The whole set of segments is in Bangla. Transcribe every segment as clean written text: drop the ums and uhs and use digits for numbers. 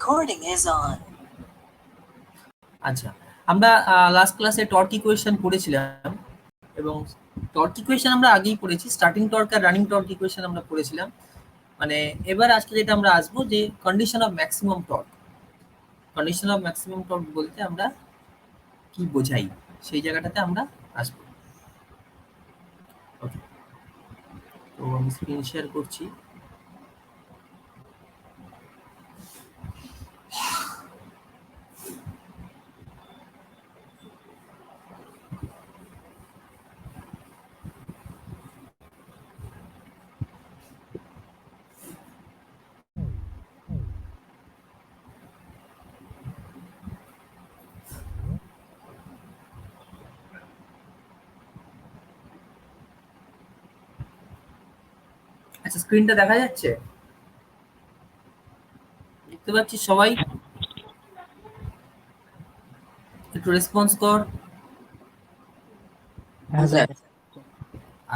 Recording is on. আচ্ছা, আমরা লাস্ট ক্লাসে টর্ক ইকুয়েশন পড়েছিলাম এবং টর্ক ইকুয়েশন আমরা আগেই পড়েছি। স্টার্টিং টর্ক আর রানিং টর্ক ইকুয়েশন আমরা পড়েছিলাম। মানে এবার আজকে যেটা আমরা আসবো যে condition of maximum torque. Condition of maximum torque বলতে আমরা কি বোঝাই সেই জায়গাটাতে আমরা আসবো। ওকে, তো আমি স্ক্রিন শেয়ার করছি। আচ্ছা, স্ক্রিনটা দেখা যাচ্ছে? দেখতে পাচ্ছি সবাই? একটু রেসপন্স কর।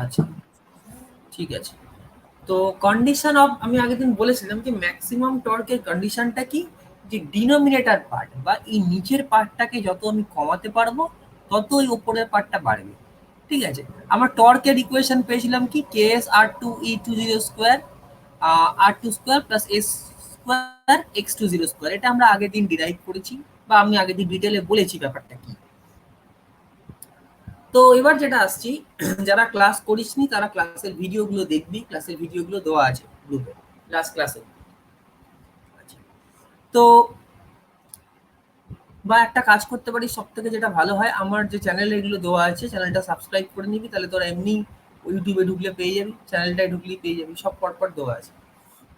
আচ্ছা, ঠিক আছে। তো কন্ডিশন অফ, আমি আগের দিন বলেছিলাম যে ম্যাক্সিমাম টর্কের কন্ডিশনটা কি, যে ডিনোমিনেটর পার্ট বা এই নিচের পার্টটাকে যত আমি কমাতে পারবো তত ওই উপরের পার্টটা বাড়বে। ঠিক আছে, আমরা টর্কের ইকুয়েশন পেয়েছিলাম কি, K S R two E two zero square R two square plus S square x two zero square. এটা আমরা আগের দিন ডিরাইভ করেছি বা আমি আগের দিন ডিটেলে বলেছি ব্যাপারটা কি। তো এবার যেটা আসছি, যারা ক্লাস করিসনি তারা ক্লাসের ভিডিওগুলো দেখবি, ক্লাসের ভিডিওগুলো দেওয়া আছে গ্রুপে লাস্ট ক্লাসে। তো বা একটা কাজ করতে পারিস, সব থেকে যেটা ভালো হয়, আমার যে চ্যানেলে এগুলো দেওয়া আছে চ্যানেলটা সাবস্ক্রাইব করে নিবি, তাহলে তোরা এমনি ইউটিউবে ঢুকলে পেয়ে যাবি, চ্যানেলটায় ঢুকলেই পেয়ে যাবি, সব পরপর দেওয়া আছে।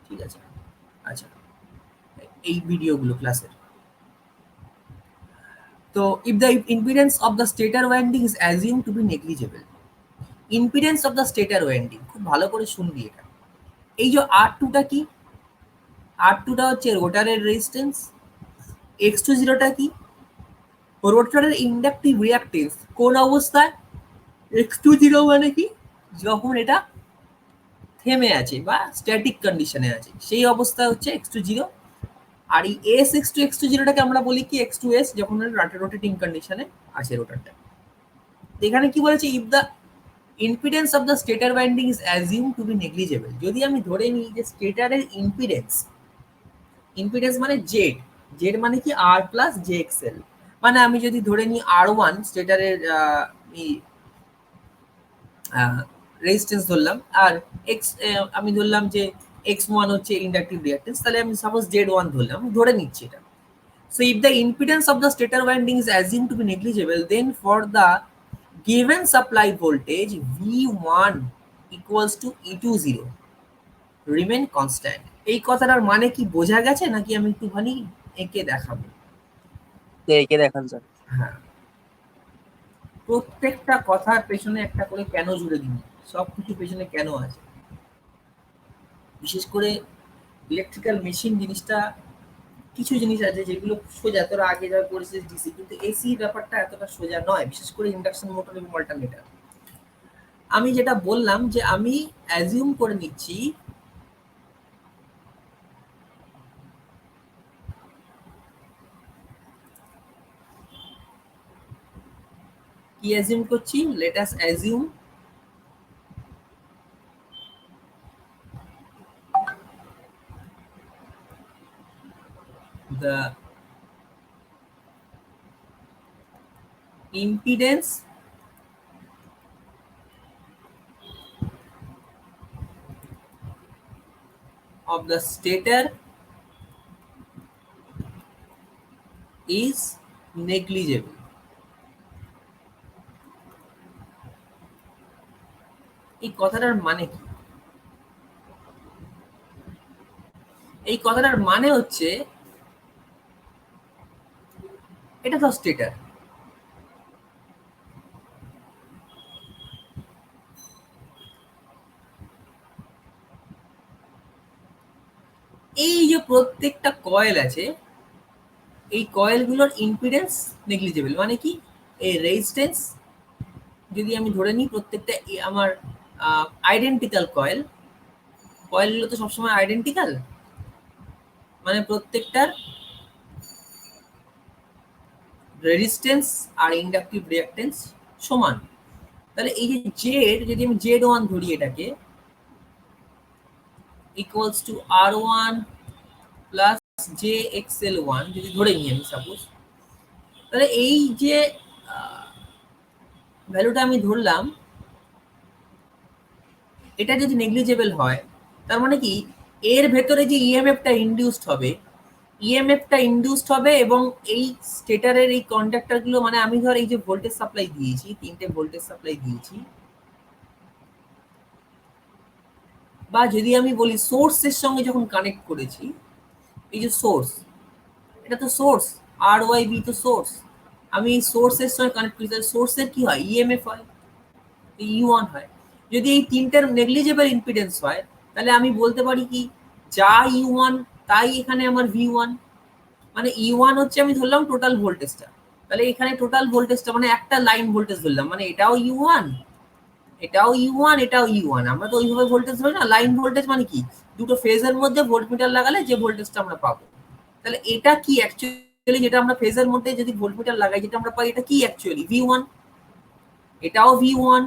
ঠিক আছে, আচ্ছা, এই ভিডিওগুলো ক্লাসের। তো if the impedance of the stator winding is assume to be negligible. Impedance of the stator winding, খুব ভালো করে শুনবি এটা। এই যে আর টুটা কি, আর টুটা হচ্ছে রোটারের রেজিস্ট্যান্স, এক্স টু জিরোটা কি, রোটারের ইন্ডাকটিভ রিঅ্যাক্টেন্স কোন অবস্থায়, এক্স টু জিরো মানে কি, যখন এটা থেমে আছে বা স্ট্যাটিক কন্ডিশনে আছে সেই অবস্থা হচ্ছে এক্স টু জিরো। আর এই এক্স টু জিরোটাকে আমরা বলি কি এক্স টু এস, যখন রোটেটিং কন্ডিশনে আছে রোটারটা। এখানে কি বলেছে, if the impedance of the stator winding is assume to be negligible. যদি আমি ধরে নিই যে স্টেটারের ইম্পিডেন্স, ইম্পিডেন্স মানে জেড, জেড মানে কি আর প্লাস জে এক্সএল, মানে আমি যদি ধরে নিই আর ওয়ান স্টেটারের রেজিস্ট্যান্স ধরলাম, আর এক্স আমি ধরলাম যে এক্স ওয়ান হচ্ছে ইন্ডাকটিভ রিঅ্যাক্টেন্স, তাহলে আমি সাপোজ জেড ওয়ান ধরলাম, আমি ধরে নিচ্ছি এটা। So if the impedance of the stator winding is assumed to be negligible, then for the given supply voltage V1 equals to E20 remain constant. এই কথাটার মানে কি বোঝা গেছে নাকি আমি একটুখানি এঁকে দেখাবো? এঁকে দেখান স্যার। হ্যাঁ, প্রত্যেকটা কথার পেছনে একটা করে কেন জুড়ে দিন, সব কিছু পেছনে কেন আছে। বিশেষ করে ইলেকট্রিক্যাল মেশিন জিনিসটা, কিছু জিনিস আছে যেগুলো সোজা, তোরা আগে যা পড়েছিস ডিসি, কিন্তু এসি ব্যাপারটা এতটা সোজা নয়, বিশেষ করে ইন্ডাকশন মোটর এবং অল্টারনেটর। আমি যেটা বললাম যে আমি অ্যাজিউম করে নিচ্ছি কি অ্যাজিউম করছি, let us assume the impedance of the stator is negligible. এই কথাটার মানে কি? এই কথাটার মানে হচ্ছে এটা তো স্টেটার, এই যে প্রত্যেকটা কয়েল আছে, এই কয়েলগুলোর ইম্পিডেন্স নেগলিজেবল। মানে কি, এই রেজিস্ট্যান্স যদি আমি ধরে নিই প্রত্যেকটা আমার আইডেন্টিক্যাল কয়েল, কয়েলগুলো তো সবসময় আইডেন্টিক্যাল, মানে প্রত্যেকটার রেজিস্ট্যান্স আর ইন্ডাকটিভ রিঅ্যাকট্যান্স সমান। তাহলে এই যে জেড, যদি আমি Z1 ধরি এটাকে equals to R1 plus JXL1 যদি ধরে নিই আমি সাপোজ, তাহলে এই যে ভ্যালুটা আমি ধরলাম এটা যদি নেগলিজেবল হয়, তার মানে কি এর ভেতরে যে ইএমএফটা ইনডিউসড হবে, ইএমএফটা ইনডিউসড হবে এবং এই স্টেটারের এই কন্ডাক্টরগুলো, মানে আমি ধর এই যে ভোল্টেজ সাপ্লাই দিয়েছি, 3টে ভোল্টেজ সাপ্লাই দিয়েছি, বা যদি আমি বলি সোর্সের সঙ্গে যখন কানেক্ট করেছি, এই যে সোর্স, এটা তো সোর্স, আর ওয়াই বি তো সোর্স, আমি এই সোর্সের সঙ্গে কানেক্ট করি, তাহলে সোর্সের কি হয়, ইএমএফ হয়, ইউ1 হয়। যদি এই তিনটার নেগলিজেবল ইম্পিডেন্স হয়, তাহলে আমি বলতে পারি কি যা ইউ1 তাই এখানে আমার ভি1, মানে ইউ1 হচ্ছে আমি ধরলাম টোটাল ভোল্টেজটা, তাহলে এখানে টোটাল ভোল্টেজটা মানে একটা লাইন ভোল্টেজ ধরলাম, মানে এটাও ইউ1, এটাও ইউ1, এটাও ইউ1, আমরা তো ওইভাবে ভোল্টেজ ধরি না। লাইন ভোল্টেজ মানে কি, দুটো ফেজের মধ্যে ভোল্টমিটার লাগালে যে ভোল্টেজটা আমরা পাবো, তাহলে এটা কি অ্যাকচুয়ালি, যেটা আমরা ফেজের মধ্যে যদি ভোল্টমিটার লাগাই যেটা আমরা পাই, এটা কি অ্যাকচুয়ালি ভি1, এটাও ভি1,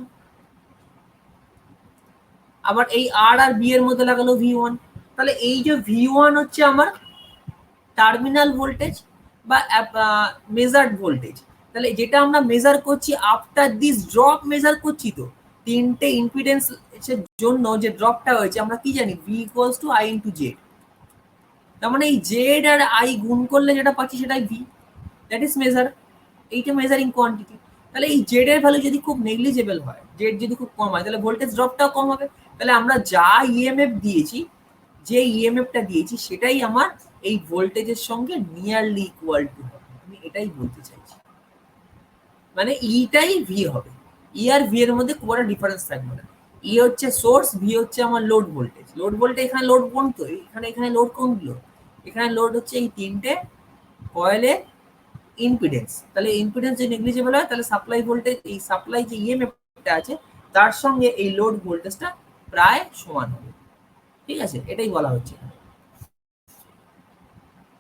আবার এই আর আর বি এর মধ্যে লাগালো ভি1। তাহলে এই যে ভি1 হচ্ছে আমার টার্মিনাল ভোল্টেজ বা মেজার্ড ভোল্টেজ, তাহলে যেটা আমরা মেজার করছি আফটার দিস ড্রপ মেজার করছি, তো তিনটে ইম্পিডেন্স এর জন্য যে ড্রপটা হয়েছে আমরা কি জানি, V equals to I into Z, তার মানে এই জেড আর আই গুণ করলে যেটা পাচ্ছি সেটাই ভি, দ্যাট ইজ মেজার, এইটা মেজারিং কোয়ান্টিটি। তাহলে এই জেড এর ভ্যালু যদি খুব নেগলিজেবল হয়, জেড যদি খুব কম হয়, তাহলে ভোল্টেজ ড্রপটাও কম হবে। তাহলে আমরা যা ইএমএফ দিয়েছি, যে ইএমএফটা দিয়েছি সেটাই আমার এই ভোল্টেজের সঙ্গে নিয়ারলি ইকুয়াল টু হবে, আমি এটাই বলতে চাইছি, মানে ইটাই ভি হবে, ই আর ভি এর মধ্যে খুব একটা ডিফারেন্স থাকবে না। ই হচ্ছে সোর্স, ভি হচ্ছে আমার লোড ভোল্টেজ, লোড ভোল্টেজ এখানে লোড কোন, তো এখানে এখানে লোড কোনগুলো, এখানে লোড হচ্ছে এই তিনটে কয়েলের ইম্পিডেন্স। তাহলে ইম্পিডেন্স যদি নেগলিজেবল হয়, তাহলে সাপ্লাই ভোল্টেজ, এই সাপ্লাই যে ইএমএফটা আছে তার সঙ্গে এই লোড ভোল্টেজটা প্রায় সমান হবে, ঠিক আছে, এটাই বলা হচ্ছে।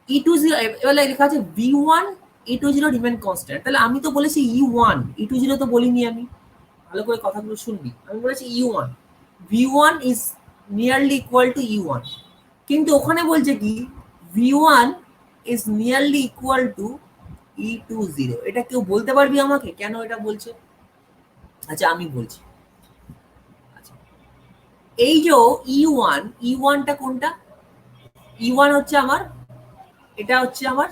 E20 এবার লেখা আছে V1 E20 রিমেন কনস্ট্যান্ট, তাহলে আমি তো বলেছি E1, E20 তো বলিনি আমি, ভালো করে কথাগুলো শুনবি, আমি বলেছি E1, V1 is nearly equal two E1, কিন্তু ওখানে বলছে কি V1 is nearly equal two E20, এটা কেউ বলতে পারবি আমাকে কেন এটা বলছে? আচ্ছা আমি বলছি, আচ্ছা এই যে E1, E1টা কোনটা, E1 হচ্ছে আমার, এটা হচ্ছে আমার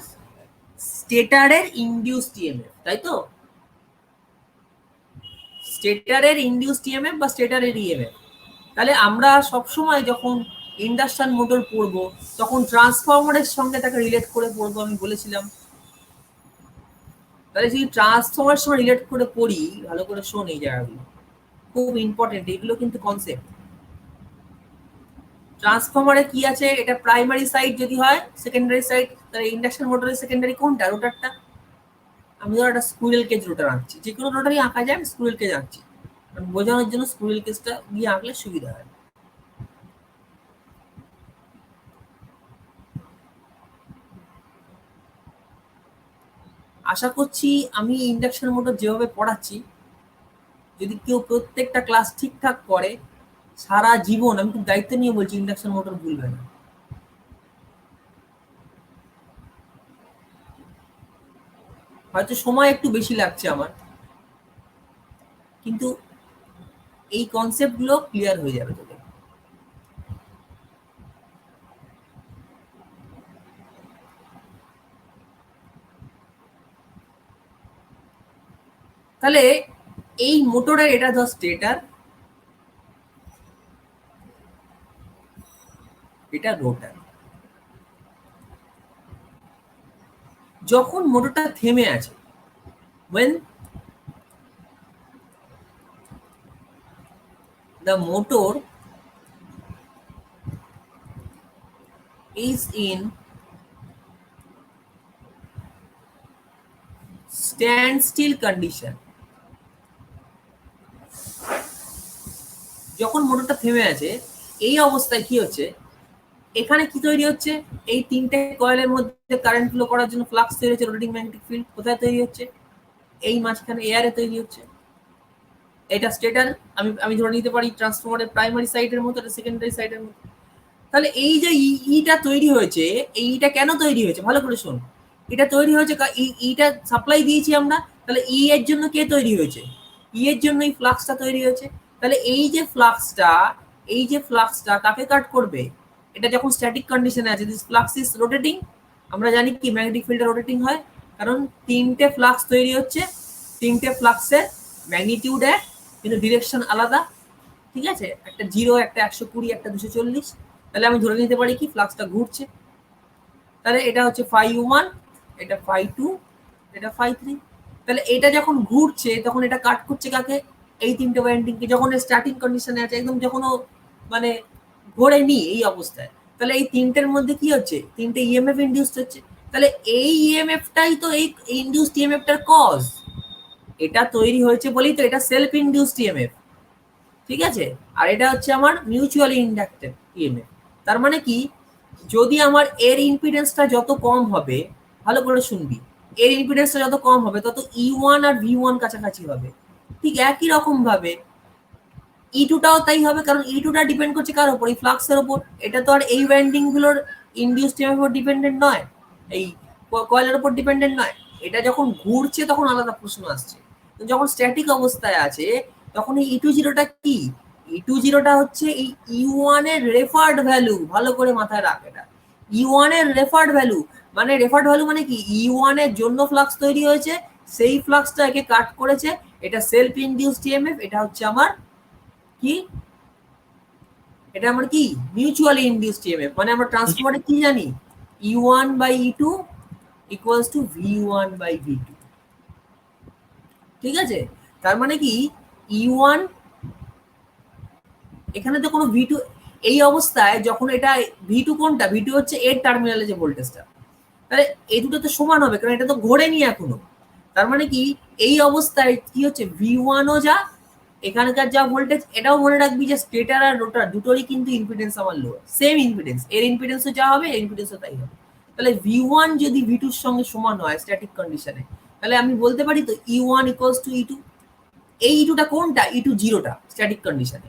স্টেটারের ইনডিউসড ইএমএফ, তাই তো, স্টেটারের ইনডিউসড ইএমএফ বা স্টেটারের ইএমএফ। তাহলে আমরা সবসময় যখন ইন্ডাকশন মোটর পড়বো তখন ট্রান্সফরমারের সঙ্গে তাকে রিলেট করে পড়বো, আমি বলেছিলাম। তাহলে যদি ট্রান্সফরমারের সঙ্গে রিলেট করে পড়ি, ভালো করে শোন এই জায়গাগুলো খুব ইম্পর্টেন্ট, এগুলো কিন্তু কনসেপ্ট। ট্রান্সফরমারে কি আছে, এটা প্রাইমারি সাইড যদি হয়, সেকেন্ডারি সাইড, তাহলে ইন্ডাকশন মোটরের সেকেন্ডারি কোনটা, রোটারটা। আমি ধর একটা স্কুইরেল কেজ রোটার আঁকছি, যে কোনো রোটারই আঁকা যায়, আমি স্কুইরেল কেজ আঁকছি, বোঝানোর জন্য স্কুইরেল কেজটা দিয়ে আঁকলে সুবিধা হয়। আশা করছি আমি ইন্ডাকশন মোটর যেভাবে পড়াচ্ছি, যদি কেউ প্রত্যেকটা ক্লাস ঠিকঠাক করে, সারা জীবন, আমি খুব দায়িত্ব নিয়ে বলছি, ইন্ডাকশন মোটর ভুলবে না। হয়তো সময় একটু বেশি লাগছে আমার, কিন্তু এই কনসেপ্টগুলো ক্লিয়ার হয়ে যাবে তোদের। তাহলে এই মোটরের এটা ধর স্টেটার, এটা রোটার। যখন মোটরটা থেমে আছে, when the motor is in standstill condition, যখন মোটরটা থেমে আছে এই অবস্থায় কি হচ্ছে, এখানে কি তৈরি হচ্ছে, এই তিনটে কয়েলের মধ্যে কারেন্ট ফ্লো করার জন্য ফ্লাক্স তৈরি হচ্ছে, রোটেটিং ম্যাগনেটিক ফিল্ড কোথায় তৈরি হচ্ছে, এই মাঝখানে এয়ারে তৈরি হচ্ছে। এটা স্টেটার, আমি আমি ধরে নিতে পারি ট্রান্সফরমারের প্রাইমারি সাইডের মতো, এটা সেকেন্ডারি সাইডের মতো। তাহলে এই যে ইটা তৈরি হয়েছে, এই ইটা কেন তৈরি হয়েছে ভালো করে শোন। এটা তৈরি হয়েছে ইটা সাপ্লাই দিয়েছি আমরা, তাহলে ই এর জন্য কে তৈরি হয়েছে, ই এর জন্য এই ফ্লাক্সটা তৈরি হয়েছে। তাহলে এই যে ফ্লাক্সটা, এই যে ফ্লাক্সটা কাকে কাট করবে, এটা যখন স্ট্যাটিক কন্ডিশনে আছে, দিস ফ্লাক্স ইজ রোটেটিং। আমরা জানি কি ম্যাগনেটিক ফিল্ডে রোটেটিং হয়, কারণ তিনটে ফ্লাক্স তৈরি হচ্ছে, তিনটে ফ্লাক্সের ম্যাগনিটিউড এক কিন্তু ডিরেকশন আলাদা, ঠিক আছে, একটা 0, একটা 120, একটা 240। তাহলে আমি ধরে নিতে পারি কি ফ্লাক্সটা ঘুরছে। তাহলে এটা হচ্ছে φ1, এটা φ2, এটা φ3। তাহলে এটা যখন ঘুরছে তখন এটা কাট করছে কাকে, এই তিনটে ওয়াইন্ডিংকে, যখন স্টার্টিং কন্ডিশনে আছে একদম, যখন ও মানে ঘোরেনি এই অবস্থায়। তাহলে এই তিনটের মধ্যে কি হচ্ছে, তিনটে ইএমএফ ইনডিউসড হচ্ছে। তাহলে এই ইএমএফটাই তো এই ইনডিউসড ইএমএফটার কজ, এটা তৈরি হয়েছে বলেই তো এটা সেলফ ইনডিউসড ইএমএফ, ঠিক আছে। আর এটা হচ্ছে আমার মিউচুয়ালি ইন্ডাক্টেড ইএমএফ। তার মানে কি, যদি আমার এর ইম্পিডেন্সটা যত কম হবে, ভালো করে শুনবি, এর ইম্পিডেন্সটা যত কম হবে তত ই1 আর ভি1 কাছাকাছি হবে। ঠিক একই রকম ভাবে ই2টাও তাই হবে, কারণ ই2টা ডিপেন্ড করছে কার উপর, এই ফ্লাক্সের উপর। এটা তো আর এই ওয়াইন্ডিং গুলোর ইনডিউসড ইএমএফ উপর ডিপেন্ডেন্ট নয়, এই কয়েলের উপর ডিপেন্ডেন্ট নয়। এটা যখন ঘুরছে তখন আলাদা প্রশ্ন আসছে, যখন স্ট্যাটিক অবস্থায় আছে তখন এই ই2 কি, ই2 হচ্ছে এই ই1 এর রেফার্ড ভ্যালু। ভালো করে মাথায় রাখ, এটা ই1 এর রেফার্ড ভ্যালু। মানে রেফার্ড ভ্যালু মানে কি, ই1 এর জন্য ফ্লাক্স তৈরি হয়েছে, সেই ফ্লাক্সটা একে কাট করেছে, এটা সেলফ ইনডিউসড ইএমএফ। এটা হচ্ছে আমার কি, এটা আমার কি মিউচুয়ালি ইনডিউসড ইএমএফ। মানে আমরা ট্রান্সফরমারে কি জানি, ই1 বাই ই2 ইকুয়ালস টু ভি1 বাই ভি2, ঠিক আছে। তার মানে কি ই1, এখানে তো কোনো ভি2, এই অবস্থায় যখন এটা ভি2 কোনটা, ভি2 হচ্ছে এর টার্মিনালে যে ভোল্টেজটা, তাহলে এই দুটো তো সমান হবে, কারণ এটা তো ঘোরেনি এখনো। তার মানে কি এই অবস্থায় কি হচ্ছে, ভি1ও যা, এখানকার যা ভোল্টেজ, এটাও মনে রাখবি যে স্টেটার আর রোটার দুটোরই কিন্তু ইম্পিডেন্স আমার লো, সেম ইম্পিডেন্স, এর ইম্পিডেন্সও যা হবে এর ইম্পিডেন্সও তাই হবে। তাহলে ভি1 যদি ভি2 এর সঙ্গে সমান হয় স্ট্যাটিক কন্ডিশনে, তাহলে আমি বলতে পারি তো ই1 ইকুয়ালস টু ই2। এই ই2টা কোনটা, ই2 জিরোটা স্ট্যাটিক কন্ডিশনে,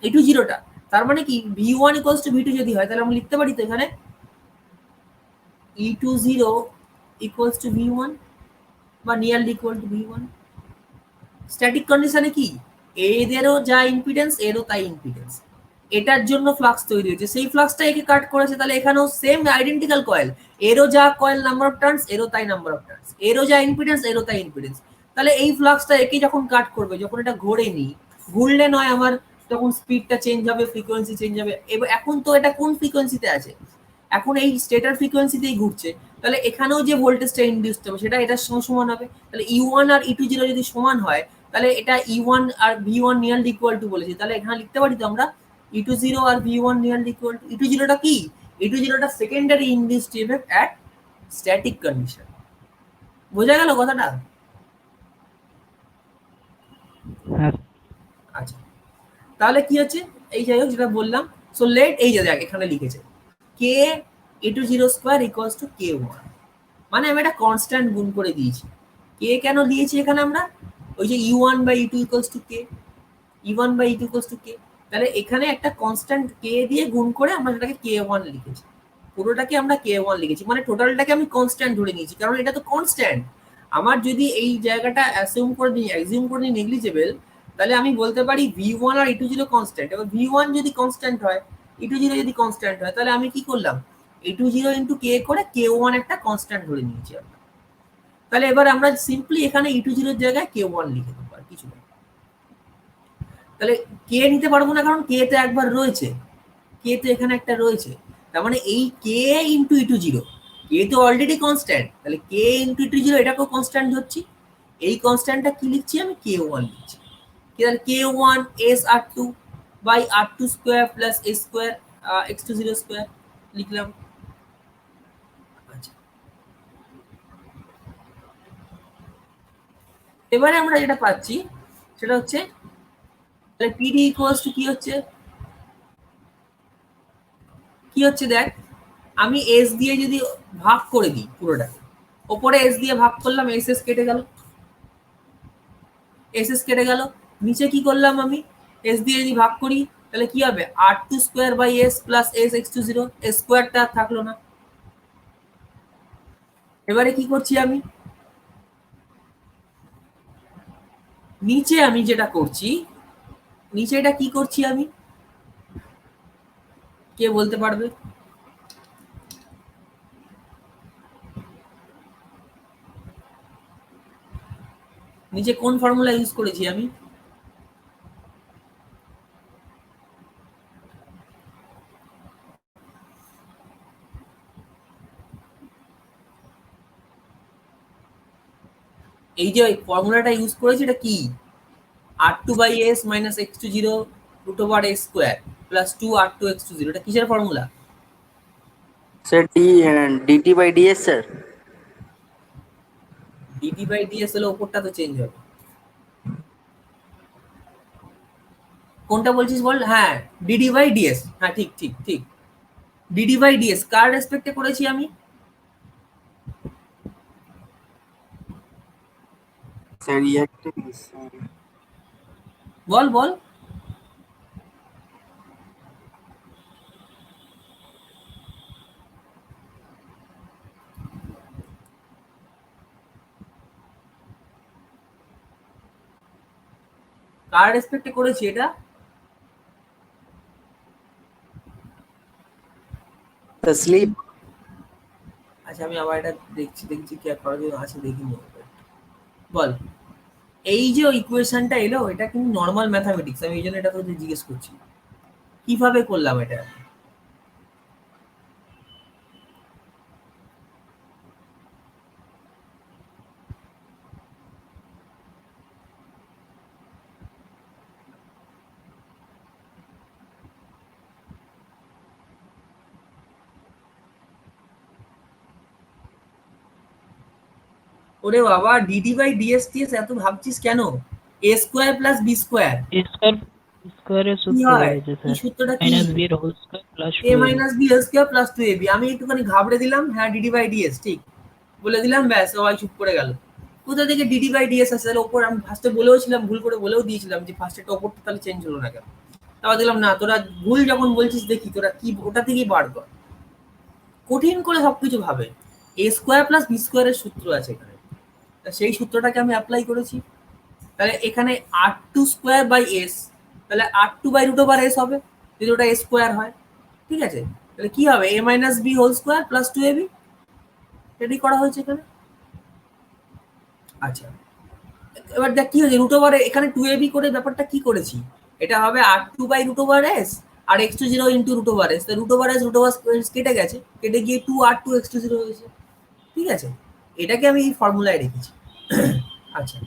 ই2 জিরোটা। তার মানে কি ভি1 ইকুয়ালস টু ভি2 যদি হয়, তাহলে আমরা লিখতে পারি তো এখানে E two zero equals to V one বা nearly equal to V one. Static কন্ডিশনে কি, এদেরও যা ইম্পিডেন্স এরও তাই ইম্পিডেন্স, এটার জন্য ফ্লাক্স তৈরি হয়েছে, সেই ফ্লাক্সটা একে কাট করেছে। তাহলে এখানেও সেম আইডেন্টিক্যাল কয়েল, এরও যা কয়েল নাম্বার অফ টার্নস এরও তাই নাম্বার অফ টার্নস, এরও যা ইম্পিডেন্স এরও তাই ইম্পিডেন্স। তাহলে এই ফ্লাক্সটা একে যখন কাট করবে, যখন এটা ঘোরেনি, ঘুরলে নয় আমার তখন স্পিডটা চেঞ্জ হবে, ফ্রিকোয়েন্সি চেঞ্জ হবে। এবার এখন তো এটা কোন ফ্রিকোয়েন্সিতে আছে, এখন এই স্টেটার ফ্রিকোয়েন্সিতেই ঘুরছে। তাহলে এখানেও যে ভোল্টেজটা ইনডিউসড হবে সেটা এটার সঙ্গে সমান হবে। তাহলে ই1 আর ই2 জিরো যদি সমান হয়, তাহলে এটা ই1 আর ভি1 নিয়ারলি ইকুয়াল টু বলেছি, তাহলে এখানে লিখতে পারি তো আমরা ই2 জিরো আর ভি1 নিয়ারলি ইকুয়াল টু। ই2 জিরোটা কি, ই2 জিরোটা secondary induced EMF at static condition. বোঝা গেল কথাটা? হ্যাঁ। আচ্ছা, তাহলে কি হচ্ছে, এই যাই হোক যেটা বললাম, সো লেট, এই যে দেখ এখানে লিখেছে K E two zero square equals to K one, মানে আমি একটা কনস্ট্যান্ট গুণ করে দিয়েছি। কে কেন দিয়েছি এখানে আমরা, ওই যে E one by ই2 equals to K, E one by ই2 equals to K. তাহলে এখানে একটা কনস্ট্যান্ট কে দিয়ে গুণ করে আমরা সেটাকে কে1 লিখেছি, পুরোটাকে আমরা কে1 লিখেছি, মানে টোটালটাকে আমি কনস্ট্যান্ট ধরে নিয়েছি, কারণ এটা তো কনস্ট্যান্ট। আমার যদি এই জায়গাটা অ্যাসিউম করে নিই, অ্যাজিউম করে নিই নেগলিজেবল, তাহলে আমি বলতে পারি ভি1 আর ই2 জিরো কনস্ট্যান্ট। এবার ভি1 যদি কনস্ট্যান্ট হয়, ই2 জিরো যদি কনস্ট্যান্ট হয়, তাহলে আমি কি করলাম, ই2 জিরো ইন্টু কে করে কে1 একটা কনস্ট্যান্ট ধরে নিয়েছি আমরা। তাহলে এবার আমরা সিম্পলি এখানে ই2 জিরোর জায়গায় কে1 লিখে দেবো, আর কিছু না। তাহলে কে নিতে পারবো না, কারণ কে তো একবার রয়েছে, কে তো এখানে একটা রয়েছে। তার মানে এই কে ইন্টু ই2 জিরো, কে তো অলরেডি কনস্ট্যান্ট, তাহলে কে ইন্টু ই2 জিরো এটাকেও কনস্ট্যান্ট ধরছি। এই কনস্ট্যান্টটা কি লিখছি আমি, কে1 লিখছি। তাহলে K one S R two by R two square plus A square x two zero square লিখলাম। আচ্ছা, এবারে আমরা যেটা পাচ্ছি সেটা হচ্ছে, তাহলে পিডি ইকুয়ালস টু কি হচ্ছে, কি হচ্ছে দেখ, আমি এস দিয়ে যদি ভাগ করে দিই পুরোটা, ওপরে এস দিয়ে ভাগ করলাম, এস এস কেটে গেল, এস এস কেটে গেল। নিচে কি করলাম আমি, এস দিয়ে যদি ভাগ করি তাহলে কি হবে, R two square by S plus S x two zero, S স্কোয়ারটা থাকলো না। এবারে কি করছি আমি, নিচে আমি যেটা করছি, নিচে এটা কি করছি আমি, কে বলতে পারবে? নিচে কোন ফর্মুলা ইউজ করেছি আমি? এই যে ফর্মুলাটা ইউজ করেছি এটা কি, R two by S minus x two zero root over S square plus two R two x two zero, এটা কিসের formula? Sir DT by DS sir. DT by DS হলে ওপরটা তো চেঞ্জ হবে। কোনটা বলছিস বল? হ্যাঁ, ডিডি বাই ডিএস, হ্যাঁ ঠিক ঠিক ঠিক, ডিডি বাই ডিএস কার রেসপেক্টে করেছি আমি? স্যার একটা বল বল। কার রেসপেক্টে করেছি এটা? স্লিপ। আচ্ছা আমি আবার এটা দেখছি, দেখছি কি করার জন্য আছে দেখিনি। বল, এই যে ইকুয়েশনটা এলো এটা কিন্তু নর্মাল ম্যাথামেটিক্স, আমি এই জন্য এটা তোকে জিজ্ঞেস করছি কিভাবে করলাম এটা। ওরে বাবা, ডিডি বাই ডিএস টিএস এত ভাবছিস কেন? A square plus b square স্কোয়ারের কি সূত্র হয়, হয়েছে এই স্যার, সূত্রটা কি? মাইনাস বি এর whole square plus a two a b. Minus b whole square plus two a b, আমি একটুখানি ঘাবড়ে দিলাম, হ্যাঁ ডিডি বাই ডিএস ঠিক বলে দিলাম, ব্যাস সবাই চুপ করে গেল। কোথা থেকে ডিডি বাই ডিএস আছে? তাহলে ওপর আমি ফার্স্টে বলেও ছিলাম, ভুল করে বলেও দিয়েছিলাম যে ফার্স্টে ওপরটা তাহলে চেঞ্জ হলো না কেন? তারপর দিলাম না, তোরা ভুল যখন বলছিস দেখি তোরা কি ওটা থেকেই বার কর, কঠিন করে সবকিছু ভাবে। এ স্কোয়ার প্লাস বি স্কোয়ারের সূত্র আছে এখানে, সেই সূত্রটাকে আমি অ্যাপ্লাই করেছি। তাহলে এখানে R two square by s, তাহলে R two by root over s হবে যদি ওটা এস স্কোয়ার হয়, ঠিক আছে? তাহলে কি হবে, a minus b whole square plus two a b, এটাই করা হয়েছে এখানে। আচ্ছা এবার দেখ কি হয়েছে, রুট ওভারে এখানে টু এবি করে ব্যাপারটা কি করেছি, এটা হবে R two by root over s R x two zero into root over s, root over s root over কেটে গেছে, কেটে গিয়ে two R two x two zero হয়েছে, ঠিক আছে? এটাকে আমি এই ফর্মুলায় রেখেছি। আচ্ছা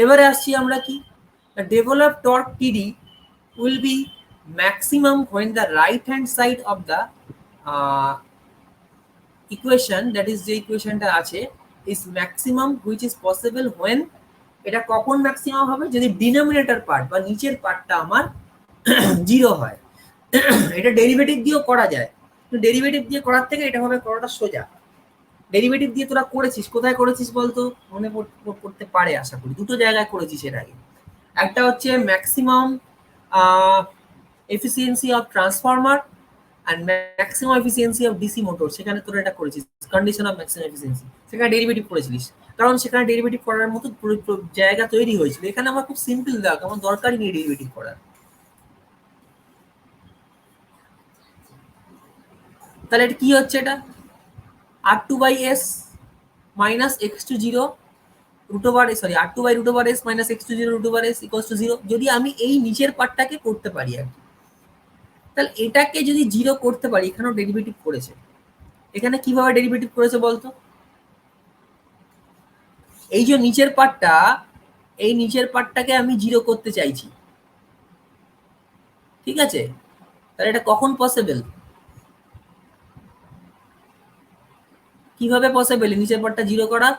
এবারে আসছি আমরা কি, ডেভেলপ টর্ক টিডি will be maximum when the right hand side of the equation, that is যে ইকুয়েশনটা আছে, is maximum which is possible when, এটা কখন ম্যাক্সিমাম হবে, যদি ডিনোমিনেটর পার্ট বা নিচের পার্টটা আমার জিরো হয়। এটা ডেরিভেটিভ দিয়েও করা যায়, ডেরিভেটিভ দিয়ে করার থেকে এটা হবে করাটা সোজা। ডেরিভেটিভ দিয়ে তোরা করেছিস, কোথায় করেছিস বলতো? মনে করতে পারে আশা করি, দুটো জায়গায় করেছিস এর আগে। একটা হচ্ছে maximum efficiency of transformer and maximum efficiency of DC motor, সেখানে তোরা এটা করেছিস কন্ডিশন অফ ম্যাক্সিমাম এফিসিয়েন্সি, সেখানে ডেরিভেটিভ করেছিলিস, কারণ সেখানে ডেরিভেটিভ করার মতো জায়গা তৈরি হয়েছিল। এখানে আমার খুব সিম্পল দেখ, আমার দরকারই নেই ডেরিভেটিভ করার। তাহলে এটা কি হচ্ছে, এটা R two by S minus x two zero root over s, sorry R two by root over s minus x two zero root over s equals two zero, যদি আমি এই নিচের পার্টটাকে করতে পারি আর কি, তাহলে এটাকে যদি জিরো করতে পারি, এখানেও ডেরিভেটিভ করেছে, এখানে কিভাবে ডেরিভেটিভ করেছে বলতো? এই যে নিচের পার্টটা, এই নিচের পার্টটাকে আমি জিরো করতে চাইছি, ঠিক আছে? তাহলে এটা কখন পসিবল, কিভাবে পসিবল নিচের পার্টটা জিরো করা?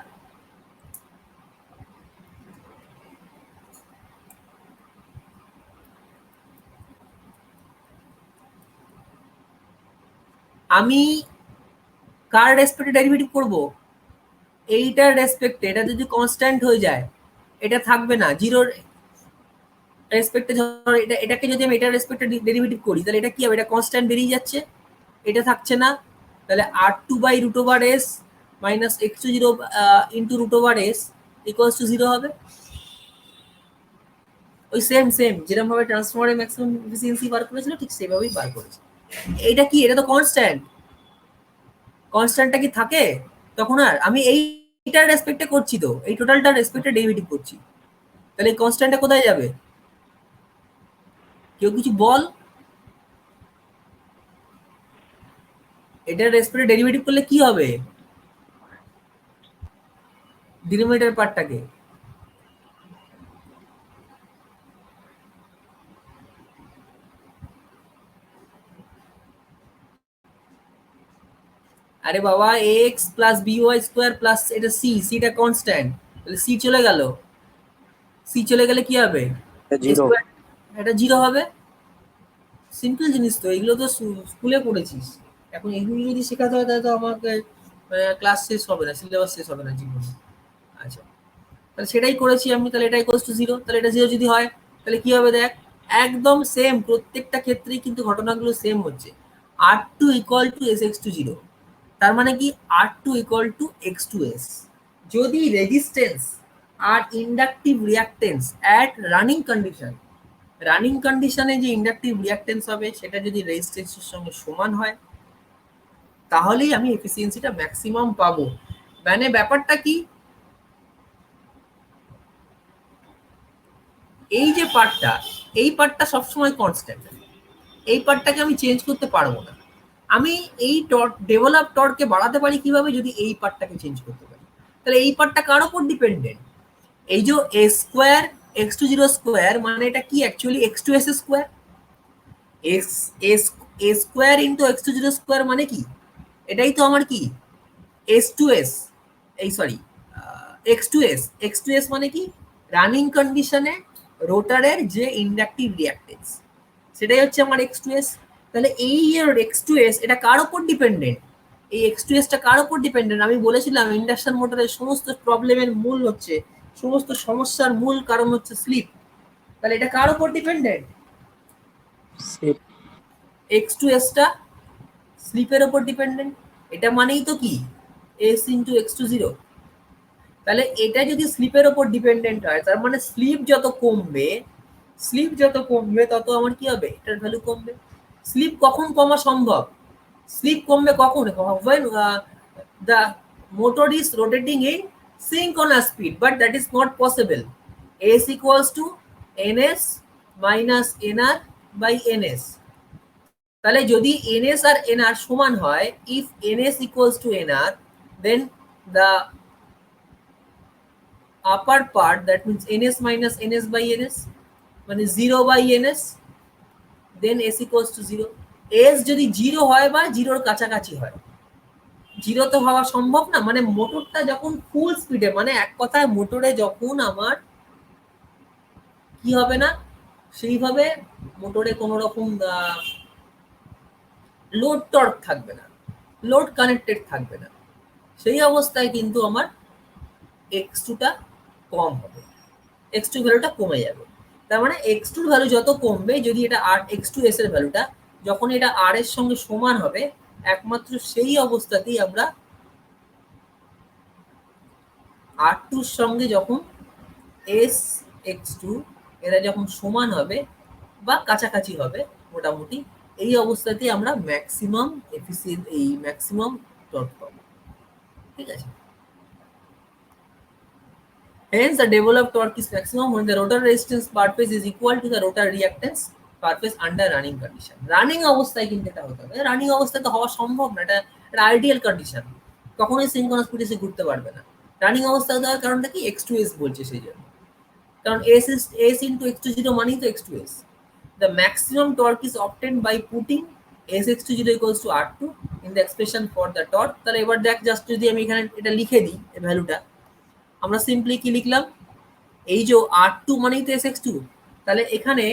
আমি কার রেসপেক্টে ডেরিভেটিভ করব? এইটার রেসপেক্টে। এটা যদি কনস্ট্যান্ট হয়ে যায় এটা থাকবে না, জিরোর রেসপেক্টে। ধরো এটাকে যদি আমি এটার রেসপেক্টে ডেরিভেটিভ করি তাহলে এটা কি হবে? এটা কনস্ট্যান্ট বেরিয়ে যাচ্ছে, এটা থাকছে না। তাহলে r2/√s minus x20 into √s equals to 0 হবে। ওই সেম যেরকম ভাবে ট্রান্সফর্মারের ম্যাক্সিমাম এফিসিয়েন্সি বার করেছিল ঠিক সেভাবেই বার করেছে। এটা কি? এটা তো কনস্ট্যান্ট। কনস্ট্যান্টটা কি থাকে তখন? আর আমি এইটার রেসপেক্টে করছি, তো এই টোটালটার রেসপেক্টে ডেরিভেটিভ করছি, তাহলে এই কনস্ট্যান্টটা কোথায় যাবে? কেউ কিছু বল। এটার রেসপেক্টে ডেরিভেটিভ করলে কি হবে ডিনোমিনেটর পার্টটাকে? আরে বাবা, x plus by square plus এটা সিটা কনস্ট্যান্ট, তাহলে চলে গেল। চলে গেলে কি হবে? জিরো। এটা 0 হবে। সিম্পল জিনিস তো, এগুলো তো স্কুলে পড়েছিস। এখন এগুলো যদি শেখাতে হয় তাহলে তো আমাকে ক্লাস শেষ হবে না, সিলেবাস শেষ হবে না জীবনে। আচ্ছা, তাহলে সেটাই করেছি আমি। তাহলে এটা ইকুয়ালস টু 0, তাহলে এটা 0 যদি হয় তাহলে কি হবে? দেখ, একদম সেম, প্রত্যেকটা ক্ষেত্রেই কিন্তু ঘটনাগুলো সেম হচ্ছে। r2 ইকুয়াল টু sx2 0, তার মানে কি r2 ইকুয়াল টু x2s। যদি রেজিস্ট্যান্স আর ইন্ডাকটিভ রিঅ্যাকটেন্স অ্যাট রানিং কন্ডিশনে যে ইন্ডাকটিভ রিঅ্যাকটেন্স হবে সেটা যদি রেজিস্ট্যান্সের সঙ্গে সমান হয় তাহলেই আমি এফিসিয়েন্সিটা ম্যাক্সিমাম পাবো। মানে ব্যাপারটা কি, এই যে পার্টটা, এই পার্টটা সবসময় কনস্ট্যান্ট, এই পার্টটাকে আমি চেঞ্জ করতে পারবো না। আমি এই ডেভেলপ টর্ককে বাড়াতে পারি কিভাবে? যদি এই পার্টটাকে চেঞ্জ করতে পারি। তাহলে এই পার্টটা কার উপর ডিপেন্ডেন্ট? এই যে এ স্কোয়ার x20 স্কোয়ার মানে এটা কি অ্যাকচুয়ালি x2s স্কোয়ার। এ স্কোয়ার ইন্টু x20 স্কোয়ার মানে কি? এটাই তো আমার কি s2s, এই সরি x2s মানে কি? রানিং কন্ডিশনে রোটারের যে ইন্ডাকটিভ রিঅ্যাকটেন্স সেটাই হচ্ছে আমার x2s। তাহলে এই x2s এটা কার উপর ডিপেন্ডেন্ট? এই x2s টা কার উপর ডিপেন্ডেন্ট? আমি বলেছিলাম ইন্ডাকশন মোটরের সমস্ত প্রবলেমের মূল হচ্ছে, সমস্ত সমস্যার মূল কারণ হচ্ছে স্লিপ। তাহলে এটা কার উপর ডিপেন্ডেন্ট? স্লিপ। x2s টা স্লিপের উপর ডিপেন্ডেন্ট। এটা মানেই তো কি s ইন্টু x20। তাহলে এটা যদি স্লিপের উপর ডিপেন্ডেন্ট হয় তার মানে স্লিপ যত কমবে তত আমার কি হবে? এটার ভ্যালু কমবে। স্লিপ কখন কমা সম্ভব? স্লিপ কমবে কখন? when the motor is rotating in synchronous speed, but that is not possible. s equals to ns minus nr by ns। তাহলে যদি ns আর nr সমান হয়, if ns equals to nr, then the upper part, that means ns minus ns by ns মানে 0 by ns, then s equals to 0। s যদি 0 হয় বা 0-র কাছাকাছি হয়, 0 তো হওয়া সম্ভব না। মানে মোটরটা যখন ফুল স্পিডে, মানে এক কথায় মোটরে যখন আমার কি হবে না, সেইভাবে মোটরে কোনো রকম লোড টর্ক থাকবে না, লোড কানেক্টেড থাকবে না, সেই অবস্থায় কিন্তু আমার x2টা কম হবে, x2 ভ্যালুটা কমে যাবে। তার মানে x2 ভ্যালু যত কমবে, যদি এটা আর x2s এর ভ্যালুটা যখন এটা r এর সঙ্গে সমান হবে, একমাত্র সেই অবস্থাতেই আমরা r2 এর সঙ্গে যখন s x2 এরা যখন সমান হবে বা কাছাকাছি হবে মোটামুটি, এই অবস্থাতেই আমরা ম্যাক্সিমাম এফিসিয়েন্ট, এই ম্যাক্সিমাম টর্ক পাবো। ঠিক আছে? Hence, the developed torque is maximum when the rotor resistance per phase is equal to the rotor reactance per phase under running condition. Running অবস্থায় কিন্তু এটা হতে হবে। রানিং অবস্থায় তো হওয়া সম্ভব না, এটা আইডিয়াল কন্ডিশন, কখনোই সিনক্রোনাস স্পিডে সে ঘুরতে পারবে না। রানিং অবস্থায় দেওয়ার কারণটা কি? x2s বলছে সেই জন্য, কারণ s into x20 মানেই তো x2s। The maximum torque is obtained by putting sx20 equals to r2 in the expression for the torque। তাহলে এবার দেখ, জাস্ট যদি আমি এখানে এটা লিখে দিই এই ভ্যালুটা, আমরা সিম্পলি কি লিখলাম? এই যে r2 মানেই তো sx2, তাহলে এখানে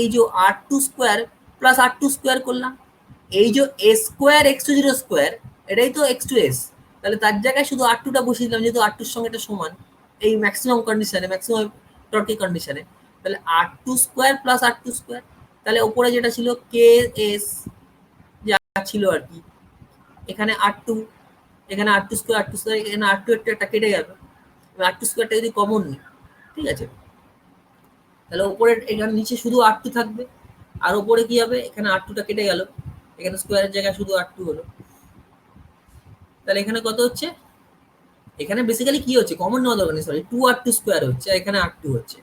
এই যে r2 square plus r2 square করলাম, এই যে s square x two zero square, এটাই তো এক্স টু এস, তাহলে তার জায়গায় শুধু আর টুটা বসিয়ে দিলাম, যেহেতু আর টুর সঙ্গে এটা সমান এই ম্যাক্সিমাম কন্ডিশনে, ম্যাক্সিমাম টর্কের কন্ডিশনে, তাহলে আর টু স্কোয়ার প্লাস আর টু স্কোয়ার, তাহলে ওপরে যেটা ছিল কে এস যা ছিল আর কি, এখানে আর টু, এখানে R two square, R two square, এখানে আর টু একটা কেটে যাবে, আর টু স্কোয়ারটা যদি কমন নিই, ঠিক আছে, তাহলে ওপরে এখানে নিচে শুধু আর টু থাকবে, আর ওপরে কি হবে, এখানে আর টুটা কেটে গেল, এখানে স্কোয়ারের জায়গায় শুধু আর টু হলো, তাহলে এখানে কত হচ্ছে, এখানে বেসিক্যালি কি হচ্ছে, কমন নেওয়া দরকার নেই, sorry, two R two square হচ্ছে, আর এখানে আর টু হচ্ছে,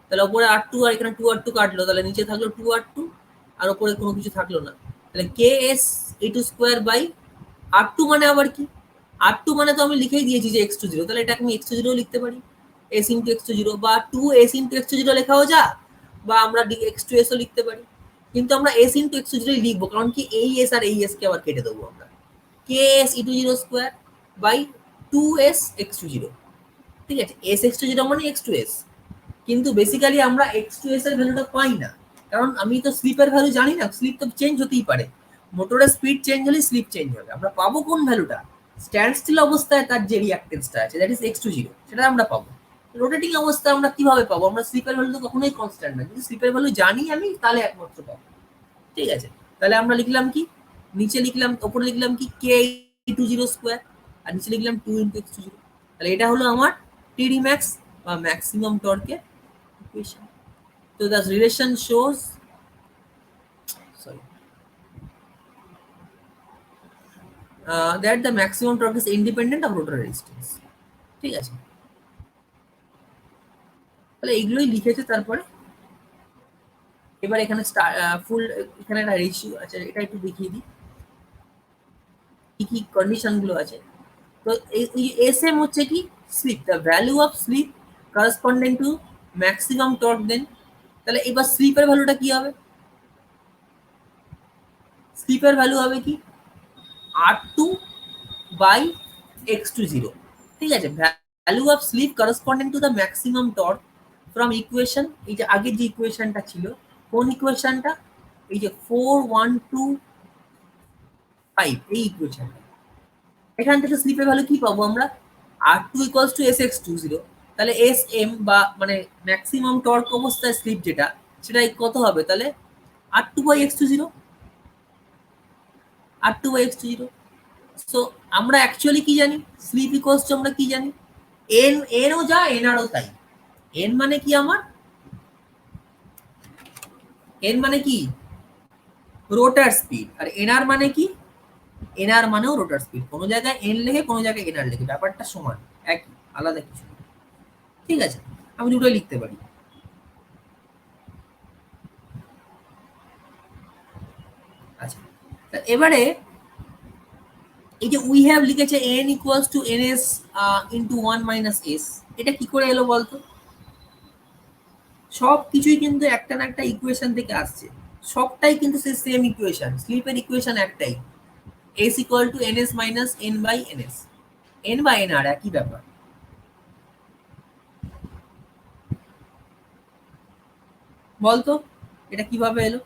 তাহলে ওপরে আর টু আর এখানে টু আর টু কাটলো, তাহলে নিচে থাকলো টু আর টু, আর ওপরে কোনো কিছু থাকলো না, তাহলে k s a two square by R two মানে আবার কি, আর টু মানে তো আমি লিখেই দিয়েছি যে এক্স টু জিরো, তাহলে এটা আমি এক্স টু জিরো লিখতে পারি, s into x two zero, বা two s into x two zero লেখাও যা, বা আমরা এক্স টু এসও লিখতে পারি, কিন্তু আমরা এস ইন্টু এক্স টু জিরোই লিখবো, কারণ কি এই এস আর এই এস কে আবার কেটে দেবো আমরা, k s e two zero square by two s x two zero, ঠিক আছে, এস এক্স টু জিরো মানে এক্স টু এস, কিন্তু বেসিক্যালি আমরা এক্স টু এস এর ভ্যালুটা পাই না, কারণ আমি তো স্লিপের ভ্যালু জানি না, স্লিপ তো চেঞ্জ হতেই পারে, মোটরের স্পিড চেঞ্জ হলে স্লিপ চেঞ্জ হবে, আমরা পাবো কোন ভ্যালুটা, স্ট্যান্ড স্টিল অবস্থায় তার যে রিঅ্যাক্টেন্সটা আছে that is x two zero, সেটা আমরা পাবো, রোটেটিং অবস্থায় আমরা কিভাবে পাবো, আমরা স্লিপের ভ্যালু তো কখনোই কনস্ট্যান্ট না, যদি স্লিপের ভ্যালু জানি আমি তাহলে একমাত্র পাবো, ঠিক আছে, তাহলে আমরা লিখলাম কি, নিচে লিখলাম, উপরে লিখলাম কি কে টু জিরো স্কোয়ার, আর নিচে লিখলাম two into x two zero, তাহলে এটা হলো আমার টিডি ম্যাক্স বা ম্যাক্সিমাম টর্কের equation. So the relation shows, sorry, that the maximum torque is independent of rotor resistance. ঠিক আছে, তাহলে এইগুলোই লিখেছে, তারপরে এবার এখানে ফুল, এখানে একটা রেশিও আছে, এটা একটু দেখিয়ে দিই কি কি কন্ডিশন গুলো আছে, তো এই এসএম হচ্ছে কি slip, the value of slip corresponding to maximum torque, then তাহলে এবার স্লিপের ভ্যালুটা কি হবে, স্লিপের ভ্যালু হবে কি R two by x two zero, ঠিক আছে, value of slip corresponding to the maximum torque from equation, এই যে আগের যে ইকুয়েশনটা ছিল, কোন ইকুয়েশনটা, এই যে 4125, এই ইকুয়েশনটা, এখান থেকে স্লিপের ভ্যালু কি পাবো আমরা, R two equals to s x two zero, তাহলে এস এম বা মানে ম্যাক্সিমাম টর্ক অবস্থায় স্লিপ যেটা, সেটা কত হবে, তাহলে R two by x two zero, R two by x two zero, so আমরা অ্যাকচুয়ালি কি জানি, স্লিপ ইকুয়ালস টু আমরা কি জানি, এন, এনও যা এনআরও তাই, এন মানে কি আমার, এন মানে কি রোটার স্পিড, আর এনআর মানে কি, এনআর মানেও রোটার স্পিড, কোনো জায়গায় এন লেখে কোনো জায়গায় এনআর লেখে, ব্যাপারটা সমান, একই, আলাদা কিছু, ঠিক আছে, আমি দুটোই লিখতে পারি, আচ্ছা, এবারে এই যে উই হ্যাভ লিখেছে N equals to n S into one minus S, এটা কি করে এলো বলতো, সব কিছুই কিন্তু একটা না একটা ইকুয়েশন থেকে আসছে, সবটাই কিন্তু সেই সেম ইকুয়েশন, স্লিপের ইকুয়েশন একটাই, s equal to n s minus n by n s, n by n আর একই ব্যাপার, বলতো এটা কিভাবে এলো,